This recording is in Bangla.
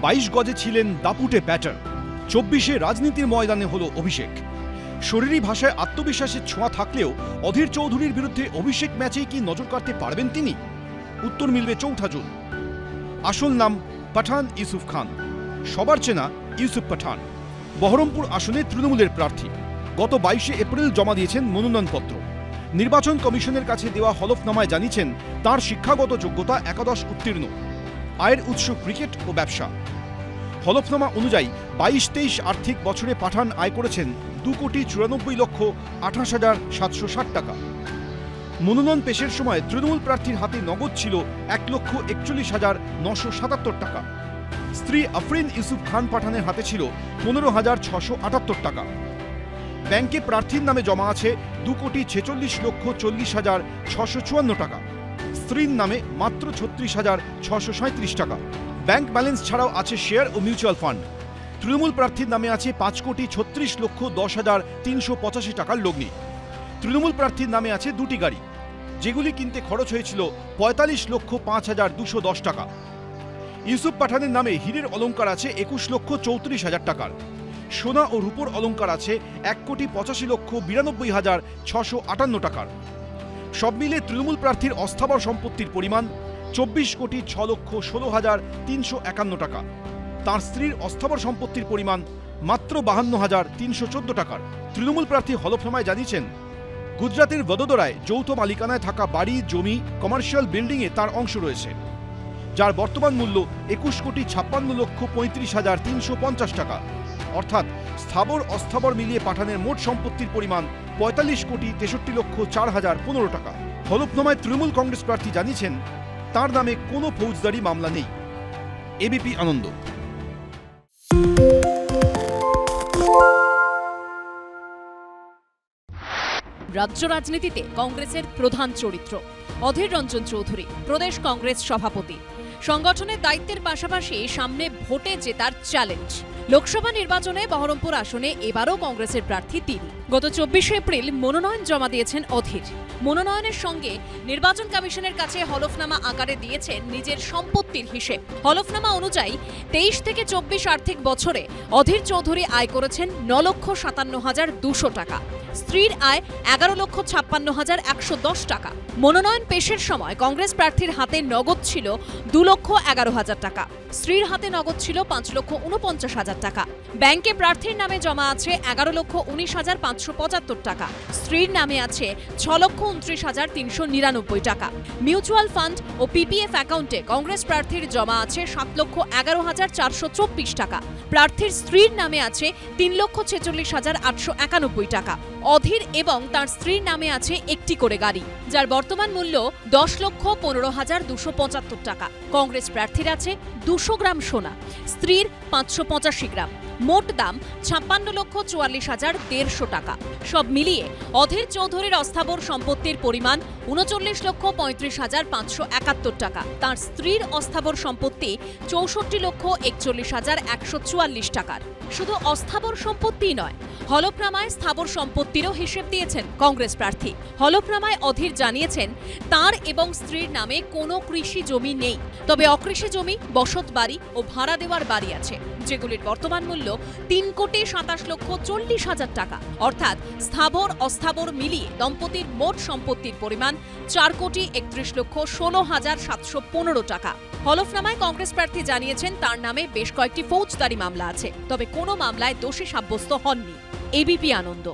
22 গজে ছিলেন দাপুটে ব্যাটার। 24-এ রাজনীতির ময়দানে হলো অভিষেক। শরীরী ভাষায় আত্মবিশ্বাসের ছোঁয়া থাকলেও অধীর চৌধুরীর বিরুদ্ধে অভিষেক ম্যাচেই কি নজর কাড়তে পারবেন তিনি? উত্তর মিলবে 4 জুন। আসল নাম পাঠান ইউসুফ খান, সবার চেনা ইউসুফ পাঠান। বহরমপুর আসনে তৃণমূলের প্রার্থী। গত 22 এপ্রিল জমা দিয়েছেন মনোনয়নপত্র। নির্বাচন কমিশনের কাছে দেওয়া হলফনামায় জানিয়েছেন তার শিক্ষাগত যোগ্যতা একাদশ উত্তীর্ণ। আয়ের উৎস ক্রিকেট ও ব্যবসা। হলফনামা অনুযায়ী 22-23 আর্থিক বছরে পাঠান আয় করেছেন 2,94,28,760 টাকা। মনোনয়ন পেশের সময় তৃণমূল প্রার্থীর হাতে নগদ ছিল 1,41,977 টাকা। স্ত্রী আফরিন ইউসুফ খান পাঠানের হাতে ছিল 15,678 টাকা। ব্যাংকে প্রার্থীর নামে জমা আছে 2,46,40,654 টাকা। স্ত্রীর নামে মাত্র 36,637 টাকা। ব্যাংক ব্যালেন্স ছাড়াও আছে শেয়ার ও মিউচুয়াল ফান্ড। তৃণমূল প্রার্থীর নামে আছে 5,36,10,385 টাকার লগ্নি। তৃণমূল প্রার্থীর নামে আছে 2টি গাড়ি, যেগুলি কিনতে খরচ হয়েছিল 45,05,210 টাকা। ইউসুফ পাঠানের নামে হীরের অলঙ্কার আছে 21,34,000 টাকার। সোনা ও রূপোর অলঙ্কার আছে 1,85,92,658 টাকার। সব মিলে তৃণমূল প্রার্থীর অস্থাবর সম্পত্তির পরিমাণ 24,06,16,351 টাকা। তাঁর স্ত্রীর অস্থাবর সম্পত্তির পরিমাণ মাত্র 52,314 টাকার। তৃণমূল প্রার্থী হলফনামায় জানিয়েছেন গুজরাতের বদোদরায় যৌথ মালিকানায় থাকা বাড়ি, জমি, কমার্শিয়াল বিল্ডিংয়ে তার অংশ রয়েছে, যার বর্তমান মূল্য 21,56,35,350 টাকা। অর্থাৎ স্থাবর অস্থাবর মিলিয়ে পাঠানের মোট সম্পত্তির পরিমাণ 45,63,04,015 টাকা। হলফনামায় তৃণমূল কংগ্রেস প্রার্থী জানিয়েছেন তার নামে কোনো ফৌজদারি মামলা নেই। এবিপি আনন্দ। রাজ্য রাজনীতিতে কংগ্রেসের প্রধান চরিত্র অধীর রঞ্জন চৌধুরী, প্রদেশ কংগ্রেস সভাপতি। সংগঠনের দায়িত্বের পাশাপাশি সামনে ভোটে জেতার চ্যালেঞ্জ। লোকসভা নির্বাচনে বহরমপুর আসনে এবারও কংগ্রেসের প্রার্থী তিনি। গত 24 এপ্রিল মনোনয়ন জমা দিয়েছেন অধীর। মনোনয়নের সঙ্গে নির্বাচন কমিশনের কাছে হলফনামা আকারে দিয়েছেন নিজের সম্পত্তির হিসেব। হলফনামা অনুযায়ী 23 থেকে 24 আর্থিক বছরে অধীর চৌধুরী আয় করেছেন 9,57,200 টাকা। স্ত্রীর আয় 11,56,110 টাকা। মনোনয়ন পেশের সময় কংগ্রেস প্রার্থীর হাতে নগদ ছিল 2,11,000 টাকা। স্ত্রীর হাতে নগদ ছিল 5,49,000 টাকা। ব্যাংকে প্রার্থীর নামে জমা আছে 11,19,575 টাকা। স্ত্রীর নামে আছে 6,29,399 টাকা। মিউচুয়াল ফান্ড ও পিপিএফ অ্যাকাউন্টে কংগ্রেস প্রার্থীর জমা আছে 7,11,424 টাকা। প্রার্থীর স্ত্রীর নামে আছে 3,46,891 টাকা। অধীর এবং তার স্ত্রীর নামে আছে একটি করে গাড়ি, যার বর্তমান মূল্য 10,15,275 টাকা। কংগ্রেস প্রার্থীর আছে 200 গ্রাম সোনা, স্ত্রীর 585 গ্রাম। মোট দাম 56,44,150 টাকা। সব মিলিয়ে অধীর চৌধুরীর অস্থাবর সম্পত্তির পরিমাণ 39,35,571 টাকা। তার স্ত্রীর অস্থাবর সম্পত্তি 64,41,144 টাকার। শুধু অস্থাবর সম্পত্তিই নয়, হলফনামায় স্থাবর সম্পত্তিরও হিসেব দিয়েছেন কংগ্রেস প্রার্থী। হলফনামায় অধীর জানিয়েছেন তার এবং স্ত্রীর নামে কোনো কৃষি জমি নেই, তবে অকৃষি জমি, বসত বাড়ি ও ভাড়া দেওয়ার বাড়ি আছে, যেগুলির বর্তমান মূল্য 3,27,40,000 টাকা। অর্থাৎ স্থাবর অস্থাবর মিলিয়ে দম্পতির মোট সম্পত্তির পরিমাণ 4,31,16,715 টাকা। হলফনামায় কংগ্রেস প্রার্থী জানিয়েছেন তার নামে বেশ কয়েকটি ফৌজদারি মামলা আছে, তবে কোনো মামলায় দোষী সাব্যস্ত হননি। এবিপি আনন্দ।